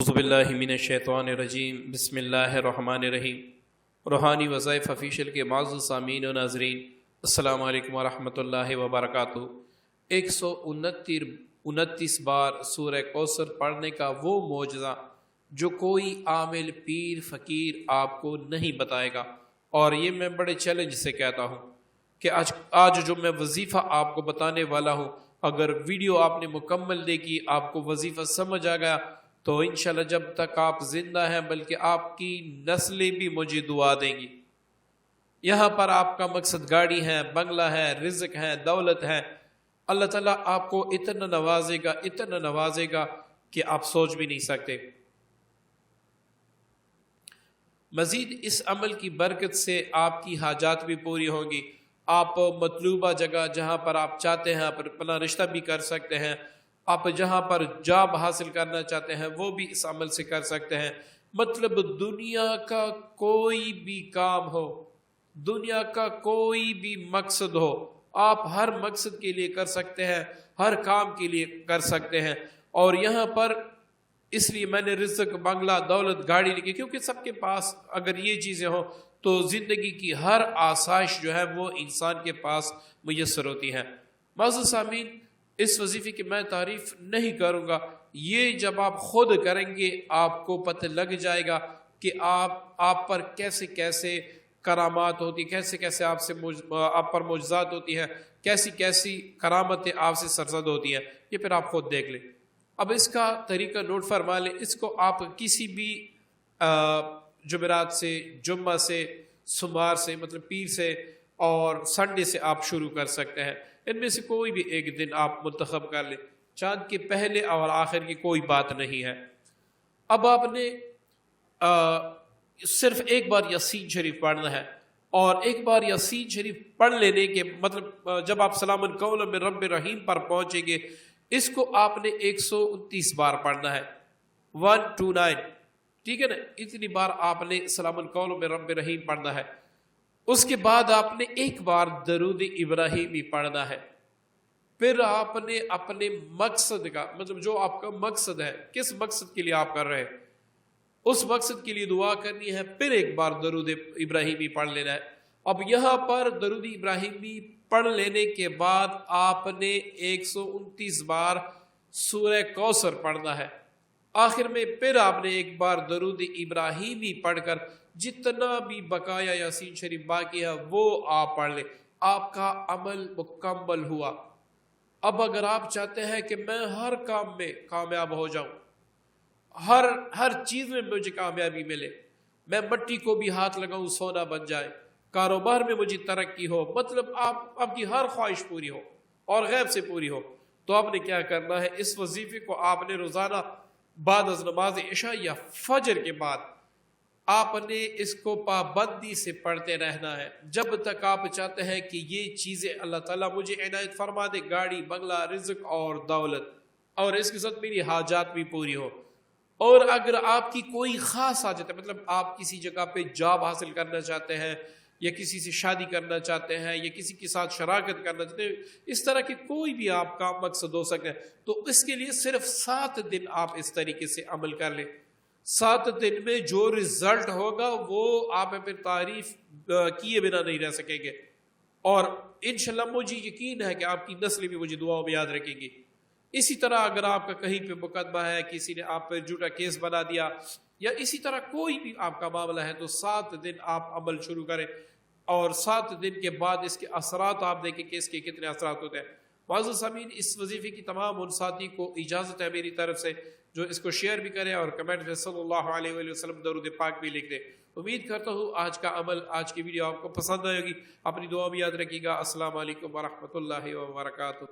اعوذ باللہ من الشیطان الرجیم بسم اللہ الرحمن الرحیم۔ روحانی وظائف آفیشیل کے معزز سامعین و ناظرین، السلام علیکم ورحمۃ اللہ وبرکاتہ۔ 129 بار سورہ کوثر پڑھنے کا وہ معجزہ جو کوئی عامل پیر فقیر آپ کو نہیں بتائے گا، اور یہ میں بڑے چیلنج سے کہتا ہوں کہ آج جو میں وظیفہ آپ کو بتانے والا ہوں، اگر ویڈیو آپ نے مکمل دیکھی، آپ کو وظیفہ سمجھ آ گیا تو انشاءاللہ جب تک آپ زندہ ہیں بلکہ آپ کی نسلیں بھی مجھے دعا دیں گی۔ یہاں پر آپ کا مقصد گاڑی ہے، بنگلہ ہے، رزق ہے، دولت ہے، اللہ تعالیٰ آپ کو اتنا نوازے گا کہ آپ سوچ بھی نہیں سکتے۔ مزید اس عمل کی برکت سے آپ کی حاجات بھی پوری ہوں گی۔ آپ مطلوبہ جگہ جہاں پر آپ چاہتے ہیں اپنا رشتہ بھی کر سکتے ہیں، آپ جہاں پر جاب حاصل کرنا چاہتے ہیں وہ بھی اس عمل سے کر سکتے ہیں۔ مطلب دنیا کا کوئی بھی کام ہو، دنیا کا کوئی بھی مقصد ہو، آپ ہر مقصد کے لیے کر سکتے ہیں، ہر کام کے لیے کر سکتے ہیں۔ اور یہاں پر اس لیے میں نے رزق، بنگلہ، دولت، گاڑی لکھی، کیونکہ سب کے پاس اگر یہ چیزیں ہوں تو زندگی کی ہر آسائش جو ہے وہ انسان کے پاس میسر ہوتی ہے۔ معزز سامعین، اس وظیفے کی میں تعریف نہیں کروں گا، یہ جب آپ خود کریں گے آپ کو پتہ لگ جائے گا کہ آپ پر کیسے کیسے کرامات ہوتی ہیں، کیسے کیسے آپ پر معجزات ہوتی ہیں، کیسی کیسی کرامتیں آپ سے سرزد ہوتی ہیں، یہ پھر آپ خود دیکھ لیں۔ اب اس کا طریقہ نوٹ فرما لیں، اس کو آپ کسی بھی جمعرات سے، جمعہ سے، سمار سے، مطلب پیر سے اور سنڈے سے آپ شروع کر سکتے ہیں۔ ان میں سے کوئی بھی ایک دن آپ منتخب کر لیں، چاند کے پہلے اور آخر کی کوئی بات نہیں ہے۔ اب آپ نے صرف ایک بار یاسین شریف پڑھنا ہے، اور ایک بار یاسین شریف پڑھ لینے کے مطلب جب آپ سلام قولا من رب رحیم پر پہنچیں گے، اس کو آپ نے 129 بار پڑھنا ہے، 129، ٹھیک ہے نا؟ اتنی بار آپ نے سلام قولا من رب رحیم پڑھنا ہے۔ اس کے بعد آپ نے ایک بار درود ابراہیمی پڑھنا ہے۔ پھر آپ نے اپنے مقصد کا مطلب جو آپ کا مقصد ہے، کس مقصد کے لیے آپ کر رہے ہیں، اس مقصد کے لیے دعا کرنی ہے، پھر ایک بار درود ابراہیمی پڑھ لینا ہے۔ اب یہاں پر درود ابراہیمی پڑھ لینے کے بعد آپ نے 129 بار سورہ کوثر پڑھنا ہے۔ آخر میں پھر آپ نے ایک بار درود ابراہیمی پڑھ کر جتنا بھی بقایا یاسین شریف باقی ہے وہ آپ پڑھ لیں، آپ کا عمل مکمل ہوا۔ اب اگر آپ چاہتے ہیں کہ میں ہر کام میں کامیاب ہو جاؤں، ہر چیز میں مجھے کامیابی ملے، میں مٹی کو بھی ہاتھ لگاؤں سونا بن جائے، کاروبار میں مجھے ترقی ہو، مطلب آپ کی ہر خواہش پوری ہو اور غیب سے پوری ہو، تو آپ نے کیا کرنا ہے، اس وظیفے کو آپ نے روزانہ بعد از نماز عشاء یا فجر کے بعد آپ نے اس کو پابندی سے پڑھتے رہنا ہے، جب تک آپ چاہتے ہیں کہ یہ چیزیں اللہ تعالیٰ مجھے عنایت فرما دے، گاڑی، بنگلہ، رزق اور دولت، اور اس کے ساتھ میری حاجات بھی پوری ہو۔ اور اگر آپ کی کوئی خاص حاجت ہے، مطلب آپ کسی جگہ پہ جاب حاصل کرنا چاہتے ہیں، یا کسی سے شادی کرنا چاہتے ہیں، یا کسی کے ساتھ شراکت کرنا چاہتے ہیں، اس طرح کے کوئی بھی آپ کا مقصد ہو سکتا ہے، تو اس کے لیے صرف 7 دن آپ اس طریقے سے عمل کر لیں۔ 7 دن میں جو رزلٹ ہوگا وہ آپ پھر تعریف کیے بنا نہیں رہ سکیں گے، اور انشاءاللہ مجھے یقین ہے کہ آپ کی نسلیں بھی مجھے دعاؤں میں یاد رکھیں گی۔ اسی طرح اگر آپ کا کہیں پہ مقدمہ ہے، کسی نے آپ پہ جھوٹا کیس بنا دیا، یا اسی طرح کوئی بھی آپ کا معاملہ ہے، تو 7 دن آپ عمل شروع کریں، اور 7 دن کے بعد اس کے اثرات آپ دیکھیں کہ اس کے کتنے اثرات ہوتے ہیں۔ معزز سامعین، اس وظیفے کی تمام ان ساتھی کو اجازت ہے میری طرف سے جو اس کو شیئر بھی کریں اور کمنٹ میں صلی اللہ علیہ وآلہ وسلم درود پاک بھی لکھ دیں۔ امید کرتا ہوں آج کا عمل، آج کی ویڈیو آپ کو پسند آئے گی۔ اپنی دعا بھی یاد رکھیے گا۔ السلام علیکم ورحمۃ اللہ وبرکاتہ۔